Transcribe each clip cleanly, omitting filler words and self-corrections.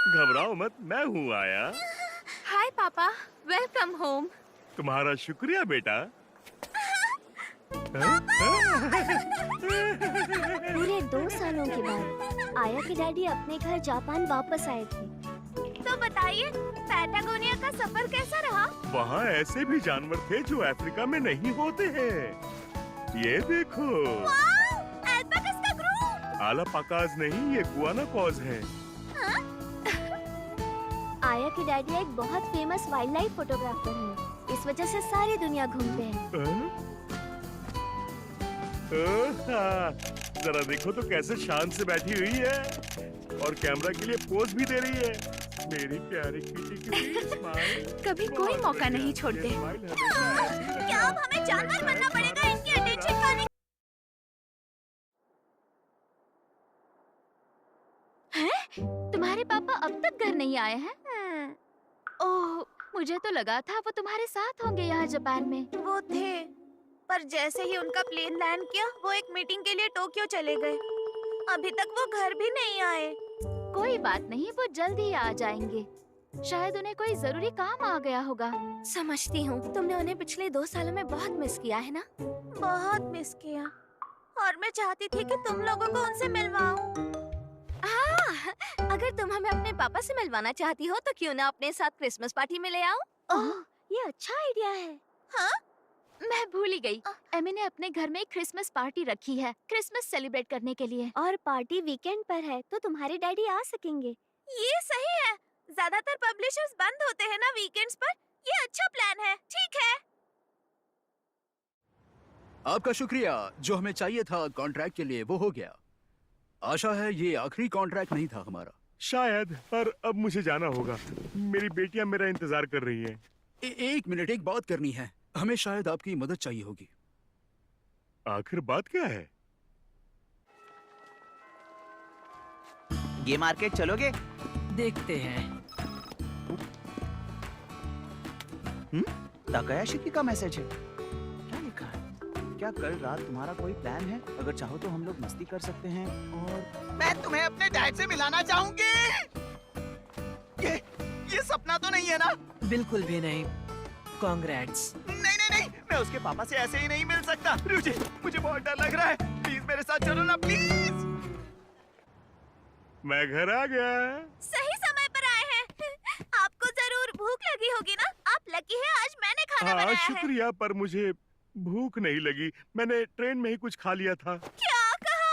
घबराओ मत, मैं हूँ आया। हाय पापा, वेलकम होम। तुम्हारा शुक्रिया बेटा। पूरे 2 सालों के बाद आया के डैडी अपने घर जापान वापस आए थे। तो बताइए, पैटागोनिया का सफर कैसा रहा? वहाँ ऐसे भी जानवर थे जो अफ्रीका में नहीं होते हैं। ये देखो, अल्पाकास का ग्रुप। आलापाकास नहीं, ये गुआनाकॉस है। आया के डैडी एक बहुत फेमस वाइल्ड लाइफ फोटोग्राफर हैं। इस वजह से सारी दुनिया घूमते हैं। जरा देखो तो कैसे शांत से बैठी हुई है और कैमरा के लिए पोज भी दे रही है। मेरी प्यारी किटी स्माइल। कभी कोई मौका नहीं छोड़ते। क्या अब हमें जानवर बनना पड़ेगा इनकी अटेंशन पाने? हैं? तुम्हारे पापा अब तक घर नहीं आए हैं? ओह, मुझे तो लगा था वो तुम्हारे साथ होंगे यहाँ जापान में। वो थे, पर जैसे ही उनका प्लेन लैंड किया, वो एक मीटिंग के लिए टोक्यो चले गए। अभी तक वो घर भी नहीं आए। कोई बात नहीं, वो जल्द ही आ जाएंगे। शायद उन्हें कोई जरूरी काम आ गया होगा। समझती हूँ, तुमने उन्हें पिछले 2 सालों में बहुत मिस किया है ना? बहुत मिस किया, और मैं चाहती थी कि तुम लोगों को उनसे मिलवाऊं। अगर तुम हमें अपने पापा से मिलवाना चाहती हो तो क्यों ना अपने साथ क्रिसमस पार्टी में ले आओ। ओह, ये अच्छा आइडिया है। हाँ? मैं भूल ही गई। एमी ने अपने घर में एक क्रिसमस पार्टी रखी है, क्रिसमस सेलिब्रेट करने के लिए। और पार्टी वीकेंड पर है, तो तुम्हारे डैडी आ सकेंगे। ये सही है। ज्यादातर पब्लिशर्स बंद होते हैं ना वीकेंड्स पर। ये अच्छा प्लान है। ठीक है। आपका शुक्रिया। जो हमें चाहिए था कॉन्ट्रैक्ट के लिए, वो हो गया। आशा है ये आखिरी कॉन्ट्रैक्ट नहीं था हमारा। शायद, पर अब मुझे जाना होगा। मेरी बेटियां मेरा इंतजार कर रही हैं। एक मिनट, एक बात करनी है। हमें शायद आपकी मदद चाहिए होगी। आखिर बात क्या है? ये मार्केट चलोगे? देखते हैं। ताकायाशी का मैसेज है। क्या लिखा है? क्या कल रात तुम्हारा कोई प्लान है? अगर चाहो तो हम लोग मस्ती कर सकते हैं और मैं तुम्हें अपने डैड से मिलाना चाहूंगी। ये सपना तो नहीं है ना? बिल्कुल भी नहीं। कांग्रेट्स। नहीं, मैं उसके पापा से ऐसे ही नहीं मिल सकता। रुचि, मुझे बहुत डर लग रहा है। प्लीज मेरे साथ चलो ना, प्लीज। मैं घर आ गया। सही समय पर आए हैं। आपको जरूर भूख लगी होगी ना? आप लकी हैं, आज मैंने खाना बनाया है। शुक्रिया, पर मुझे भूख नहीं लगी। मैंने ट्रेन में ही कुछ खा लिया था। क्या कहा?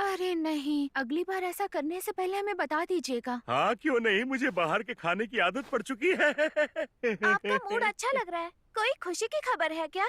अरे नहीं, अगली बार ऐसा करने से पहले हमें बता दीजिएगा। हाँ, क्यों नहीं, मुझे बाहर के खाने की आदत पड़ चुकी है। आपका मूड अच्छा लग रहा है। कोई खुशी की खबर है क्या?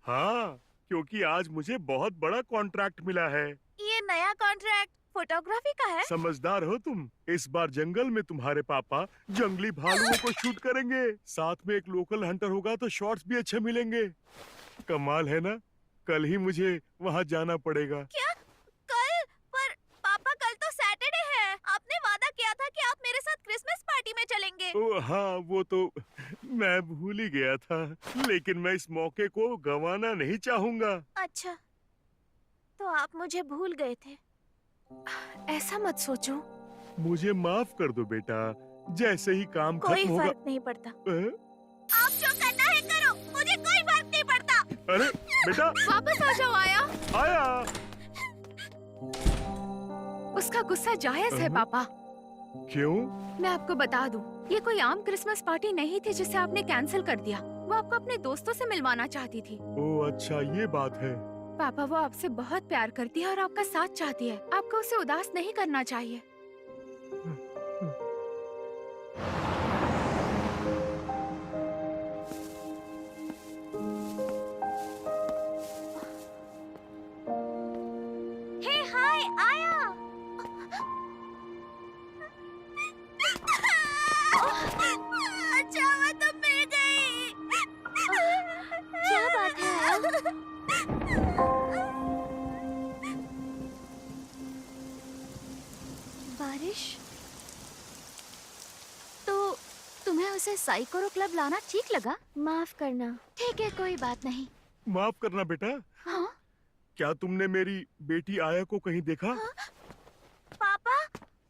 हाँ, क्योंकि आज मुझे बहुत बड़ा कॉन्ट्रैक्ट मिला है। ये नया कॉन्ट्रैक्ट फोटोग्राफी का है? समझदार हो तुम। इस बार जंगल में तुम्हारे पापा जंगली भालुओं को शूट करेंगे। साथ में एक लोकल हंटर होगा तो शॉट्स भी अच्छे मिलेंगे। कमाल है ना? कल ही मुझे वहाँ जाना पड़ेगा। क्या? कल? पर पापा, कल तो सैटरडे है। आपने वादा किया था कि आप मेरे साथ क्रिसमस पार्टी में चलेंगे। ओ हाँ, वो तो मैं भूल ही गया था। लेकिन मैं इस मौके को गंवाना नहीं चाहूँगा। अच्छा, तो आप मुझे भूल गए थे। ऐसा मत सोचो। मुझे माफ कर दो बेटा। जैसे ही काम कोई खत्म होगा। फर्क नहीं पड़ता। अ? आप जो करना है करो, मुझे कोई फर्क नहीं पड़ता। अरे बेटा, वापस आ जाओ आया। आया। उसका गुस्सा जायज है पापा। क्यों? मैं आपको बता दूं, ये कोई आम क्रिसमस पार्टी नहीं थी जिसे आपने कैंसिल कर दिया। वो आपको अपने दोस्तों से मिलवाना चाहती थी। ओ अच्छा, ये बात है। पापा, वो आपसे बहुत प्यार करती है और आपका साथ चाहती है। आपको उसे उदास नहीं करना चाहिए। हे हाय आया। अच्छा, मैं तो मिल गई। क्या बात है आया? बारिश? तो तुम्हें उसे साइकोरो क्लब लाना ठीक लगा? माफ करना। ठीक है, कोई बात नहीं। माफ करना बेटा। हाँ? क्या तुमने मेरी बेटी आया को कहीं देखा? हाँ?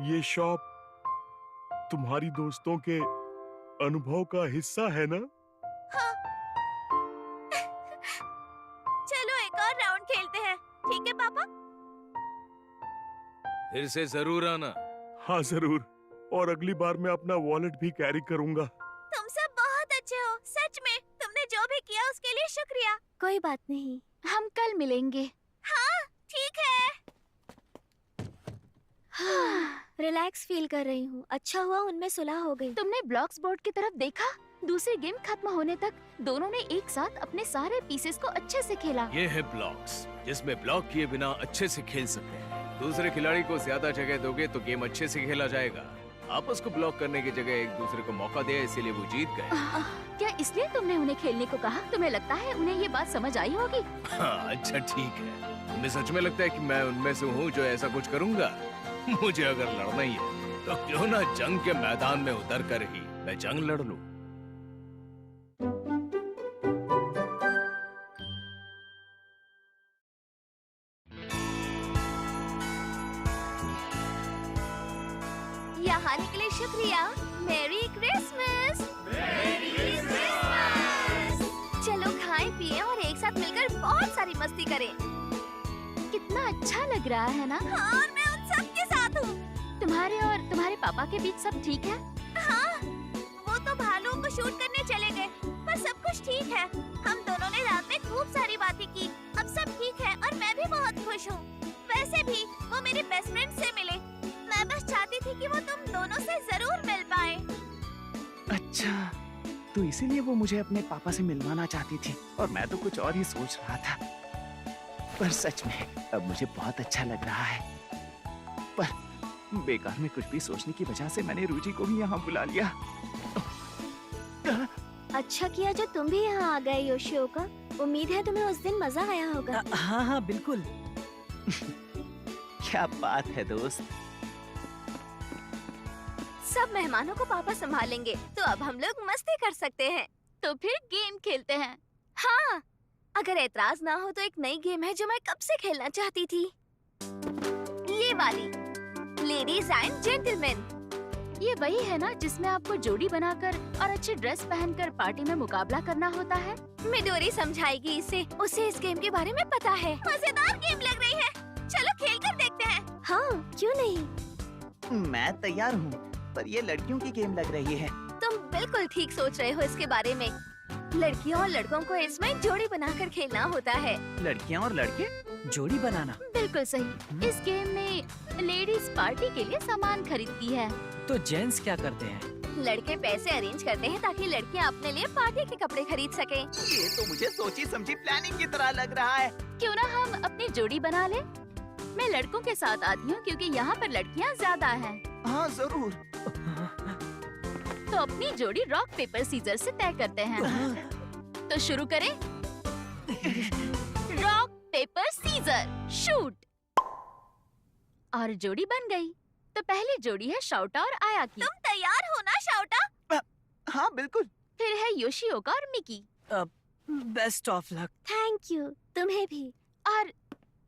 ये शॉप तुम्हारी दोस्तों के अनुभव का हिस्सा है ना? हाँ। चलो एक और राउंड खेलते हैं, ठीक है पापा? फिर से जरूर आना। हाँ जरूर, और अगली बार मैं अपना वॉलेट भी कैरी करूंगा। तुम सब बहुत अच्छे हो, सच में। तुमने जो भी किया उसके लिए शुक्रिया। कोई बात नहीं। हम कल मिलेंगे। हाँ, ठीक है। रिलैक्स फील कर रही हूँ। अच्छा हुआ उनमें सुलह हो गई। तुमने ब्लॉक्स बोर्ड की तरफ देखा? दूसरी गेम खत्म होने तक दोनों ने एक साथ अपने सारे पीसेस को अच्छे से खेला। ये है ब्लॉक्स, जिसमें ब्लॉक किए बिना अच्छे से खेल सकते हैं। दूसरे खिलाड़ी को ज्यादा जगह दोगे तो गेम अच्छे से खेला जाएगा। आपस को ब्लॉक करने की जगह एक दूसरे को मौका दिया, इसीलिए वो जीत गए। क्या इसलिए तुमने उन्हें खेलने को कहा? तुम्हें लगता है उन्हें ये बात समझ आई होगी? हाँ, अच्छा ठीक है। तुम्हें सच में लगता है कि मैं उनमें से हूँ जो ऐसा कुछ करूँगा? मुझे अगर लड़ना ही है तो क्यों ना जंग के मैदान में उतर कर ही मैं जंग लड़ लूं। यहाँ आने के लिए शुक्रिया। मेरी क्रिसमस। चलो खाएं पिएं और एक साथ मिलकर बहुत सारी मस्ती करें। कितना अच्छा लग रहा है ना? हाँ, और मैं उन सब के साथ हूँ। तुम्हारे और तुम्हारे पापा के बीच सब ठीक है? हाँ, वो तो भालू को शूट करने चले गए, पर सब कुछ ठीक है। हम दोनों ने रात में खूब सारी बातें की। अब सब ठीक है और मैं भी बहुत खुश हूँ। वैसे भी वो मेरे बेस्ट फ्रेंड से मिले। मैं बस चाहती थी कि वो तुम दोनों से जरूर मिल पाए। अच्छा, तो इसीलिए वो मुझे अपने पापा से मिलवाना चाहती थी और मैं तो कुछ और ही सोच रहा था। पर सच में अब मुझे बहुत अच्छा लग रहा है। पर बेकार में कुछ भी सोचने की वजह से मैंने रुचि को भी यहाँ बुला लिया। अच्छा किया जो तुम भी यहाँ आ गए योशिओका। उम्मीद है तुम्हें उस दिन मजा आया होगा। हाँ हाँ बिल्कुल। क्या बात है दोस्त। सब मेहमानों को पापा संभालेंगे, तो अब हम लोग मस्ती कर सकते हैं। तो फिर गेम खेलते हैं। हाँ, अगर एतराज ना हो तो एक नई गेम है जो मैं कब से खेलना चाहती थी। ये वाली, लेडीज एंड जेंटलमैन। ये वही है ना जिसमें आपको जोड़ी बनाकर और अच्छी ड्रेस पहनकर पार्टी में मुकाबला करना होता है? मिडोरी समझाएगी इसे। उसे इस गेम के बारे में पता है। मजेदार गेम लग रही है। चलो खेल कर देखते हैं। हाँ, क्यों नहीं। मैं तैयार हूँ, पर ये लड़कियों की गेम लग रही है। तुम बिल्कुल ठीक सोच रहे हो इसके बारे में। लड़कियों और लड़कों को इसमें जोड़ी बनाकर खेलना होता है। लड़कियाँ और लड़के? जोड़ी बनाना। बिल्कुल सही। इस गेम में लेडीज पार्टी के लिए सामान खरीदती है। तो जेंट्स क्या करते हैं? लड़के पैसे अरेंज करते हैं ताकि लड़कियां अपने लिए पार्टी के कपड़े खरीद सकें। ये तो मुझे सोची समझी प्लानिंग की तरह लग रहा है। क्यों ना हम अपनी जोड़ी बना ले? मैं लड़कों के साथ आती हूँ क्योंकि यहाँ पर लड़कियाँ ज्यादा हैं। हाँ जरूर। तो अपनी जोड़ी रॉक पेपर सीजर से तय करते हैं। तो शुरू करें? Rock paper scissor shoot. और जोड़ी बन गई। तो पहली जोड़ी है शाउटा और आया की। तुम तैयार हो ना शाउटा? हाँ बिल्कुल। फिर है योशिओका और Mickey. Best of luck. Thank you. तुम्हें भी। और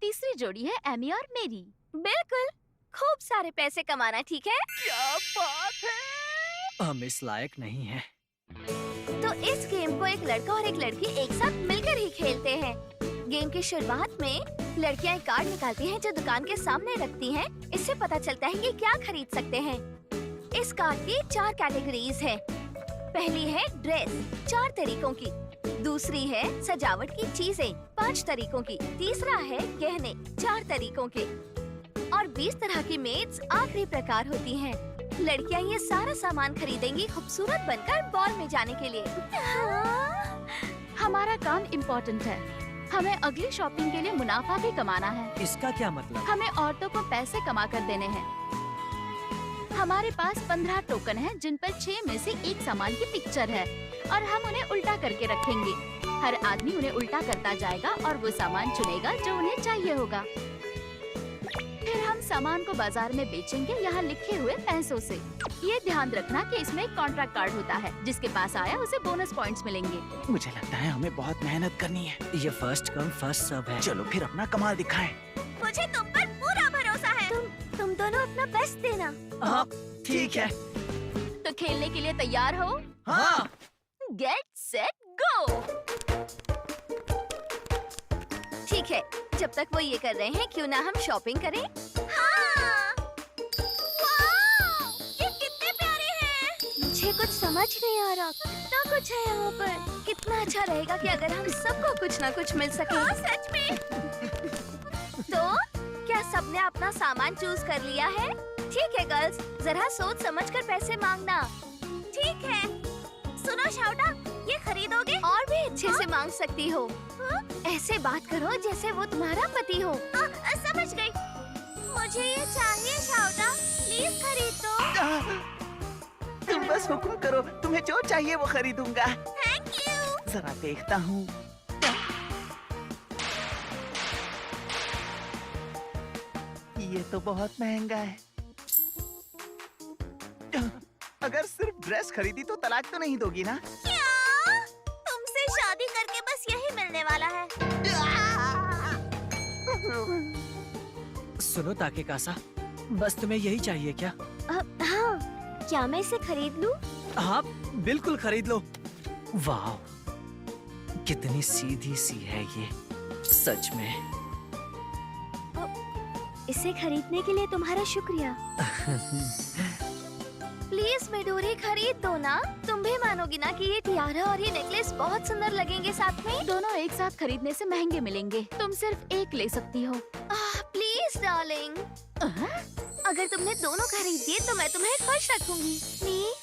तीसरी जोड़ी है एमी और मेरी। बिल्कुल। खूब सारे पैसे कमाना, ठीक है? क्या बात है। हम इस लायक नहीं हैं। तो इस गेम को एक लड़का और एक लड़की एक साथ मिलकर ही खेलते हैं। गेम की शुरुआत में लड़कियां एक कार्ड निकालती हैं जो दुकान के सामने रखती हैं। इससे पता चलता है कि क्या खरीद सकते हैं। इस कार्ड की 4 कैटेगरीज है। पहली है ड्रेस 4 तरीकों की, दूसरी है सजावट की चीजें 5 तरीकों की, तीसरा है गहने 4 तरीकों के और 20 तरह की मेड्स आखिरी प्रकार होती हैं। लड़कियां ये सारा सामान खरीदेंगी खूबसूरत बनकर बॉल में जाने के लिए। हमारा काम इम्पोर्टेंट है। हमें अगली शॉपिंग के लिए मुनाफा भी कमाना है। इसका क्या मतलब? हमें औरतों को पैसे कमा कर देने हैं। हमारे पास 15 टोकन हैं जिन पर 6 में से एक सामान की पिक्चर है और हम उन्हें उल्टा करके रखेंगे। हर आदमी उन्हें उल्टा करता जाएगा और वो सामान चुनेगा जो उन्हें चाहिए होगा। फिर हम सामान को बाजार में बेचेंगे यहाँ लिखे हुए पैसों से। ये ध्यान रखना कि इसमें एक कॉन्ट्रैक्ट कार्ड होता है। जिसके पास आया उसे बोनस पॉइंट्स मिलेंगे। मुझे लगता है हमें बहुत मेहनत करनी है। ये फर्स्ट कम फर्स्ट सर्व है। चलो फिर अपना कमाल दिखाएं। मुझे तुम पर पूरा भरोसा है। तुम दोनों अपना बेस्ट देना। हाँ ठीक है। तो खेलने के लिए तैयार हो? हाँ। Get set go. ठीक है, जब तक वो ये कर रहे हैं क्यों ना हम शॉपिंग करें? हाँ। वाह, ये कितने प्यारे हैं। मुझे कुछ समझ नहीं आ रहा, कितना कुछ है यहाँ पर। कितना अच्छा रहेगा कि अगर हम सबको कुछ ना कुछ मिल सके। हाँ, सच में। तो क्या सबने अपना सामान चूज कर लिया है? ठीक है गर्ल्स, जरा सोच समझकर पैसे मांगना। ठीक है। सुनो शाउटा, ये खरीदोगे? और भी अच्छे से मांग सकती हो। ऐसे बात करो जैसे वो तुम्हारा पति हो। समझ गई। मुझे ये चाहिए शाउटा, प्लीज खरीद दो। तुम बस हुक्म करो, तुम्हें जो चाहिए वो खरीदूंगा। Thank you. जरा देखता हूँ। ये तो बहुत महंगा है। अगर सिर्फ ड्रेस खरीदी तो तलाक तो नहीं दोगी ना? क्या? तुमसे शादी करके बस यही मिलने वाला है। सुनो ताके कासा, बस तुम्हें यही चाहिए क्या? हाँ, क्या मैं इसे खरीद लूं? हाँ, बिल्कुल खरीद लो। वाह, कितनी सीधी सी है ये, सच में। इसे खरीदने के लिए तुम्हारा शुक्रिया। प्लीज मिडोरी खरीद दो ना। तुम भी मानोगी ना कि ये टियारा और ये नेकलेस बहुत सुंदर लगेंगे साथ में। दोनों एक साथ खरीदने से महंगे मिलेंगे। तुम सिर्फ एक ले सकती हो। प्लीज डार्लिंग, अगर तुमने दोनों खरीद दिए तो मैं तुम्हें खुश रखूंगी। प्लीज।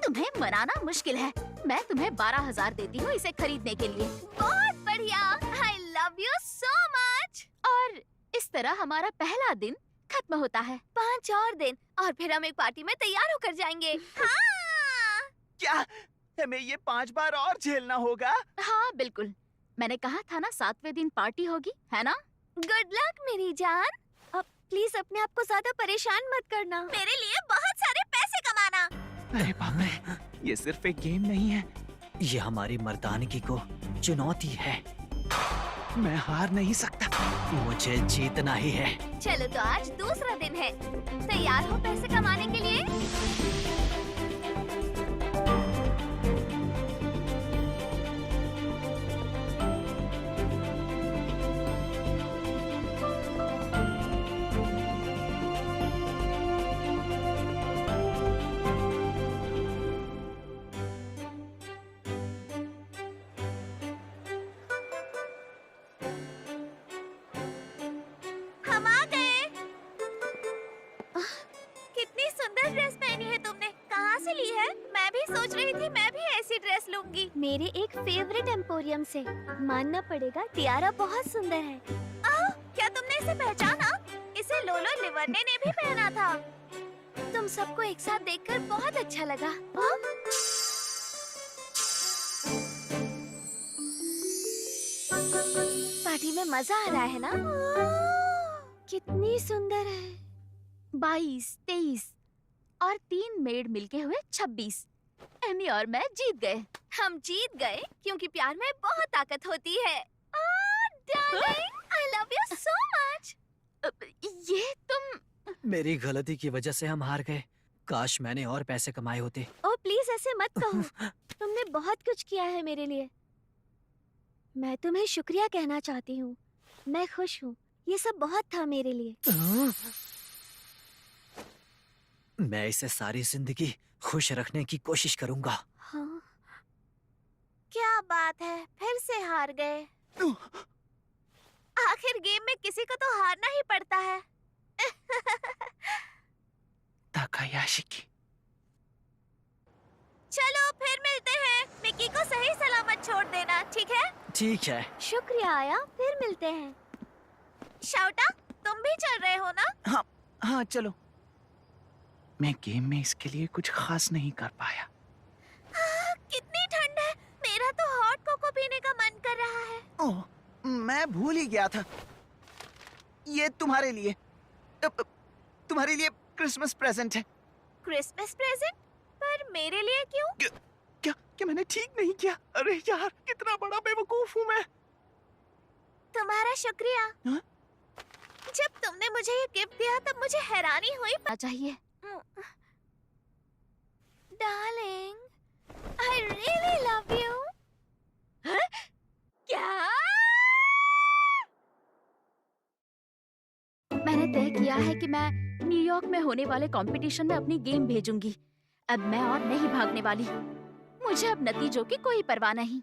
तुम्हें मनाना मुश्किल है। मैं तुम्हें 12,000 देती हूँ इसे खरीदने के लिए। बहुत बढ़िया। I love you so much. और इस तरह हमारा पहला दिन खत्म होता है। 5 और दिन और फिर हम एक पार्टी में तैयार होकर जाएंगे। हाँ। क्या हमें ये 5 बार और झेलना होगा? हाँ बिल्कुल, मैंने कहा था ना 7वें दिन पार्टी होगी, है ना? गुड लक मेरी जान। अब प्लीज अपने आप को ज्यादा परेशान मत करना। मेरे लिए बहुत सारे पैसे कमाना। अरे बाप रे, ये सिर्फ एक गेम नहीं है। ये हमारी मर्दानगी को चुनौती है। मैं हार नहीं सकता। मुझे जीतना ही है। चलो तो आज दूसरा दिन है। तैयार हो पैसे कमाने के लिए? हम आ गए। कितनी सुंदर ड्रेस पहनी है तुमने। कहाँ से ली है? मैं भी सोच रही थी मैं भी ऐसी ड्रेस लूंगी। मेरे एक फेवरेट एम्पोरियम से। मानना पड़ेगा टियारा बहुत सुंदर है। क्या तुमने इसे पहचाना? इसे लोलो लिवर्ने ने भी पहना था। तुम सबको एक साथ देखकर बहुत अच्छा लगा। पार्टी में मजा आ रहा है ना? कितनी सुंदर है। 22, 23 और 3 मेड मिलके हुए 26। एमी और मैं जीत गए। हम जीत गए क्योंकि प्यार में बहुत ताकत होती है। Darling, I love you so much। ये तुम। मेरी गलती की वजह से हम हार गए। काश मैंने और पैसे कमाए होते। ओह प्लीज ऐसे मत कहो। तुमने बहुत कुछ किया है मेरे लिए। मैं तुम्हें शुक्रिया कहना चाहती हूँ। मैं खुश हूँ। ये सब बहुत था मेरे लिए। मैं इसे सारी जिंदगी खुश रखने की कोशिश करूंगा। हाँ। क्या बात है, फिर से हार गए। आखिर गेम में किसी को तो हारना ही पड़ता है। ताकायाशी की। चलो फिर मिलते हैं। मिकी को सही सलामत छोड़ देना, ठीक है? ठीक है। शुक्रिया आया, फिर मिलते हैं। शाउटा, तुम भी चल रहे हो ना? हाँ चलो। मैं गेम में इसके लिए कुछ खास नहीं कर पाया। कितनी ठंड है। मेरा तो हॉट कोको पीने का मन कर रहा है। ओह, मैं भूल ही गया था। ये तुम्हारे लिए। तुम्हारे लिए क्रिसमस प्रेजेंट है। Christmas present? पर मेरे लिए क्यों? क्या मैंने ठीक नहीं किया? अरे यार, कितना बड़ा बेवकूफ हूँ मैं। तुम्हारा शुक्रिया। हाँ? जब तुमने मुझे ये गिफ्ट दिया तब मुझे हैरानी हुई। चाहिए darling, I really love you. क्या? मैंने तय किया है कि मैं न्यूयॉर्क में होने वाले कंपटीशन में अपनी गेम भेजूंगी। अब मैं और नहीं भागने वाली। मुझे अब नतीजों की कोई परवाह नहीं।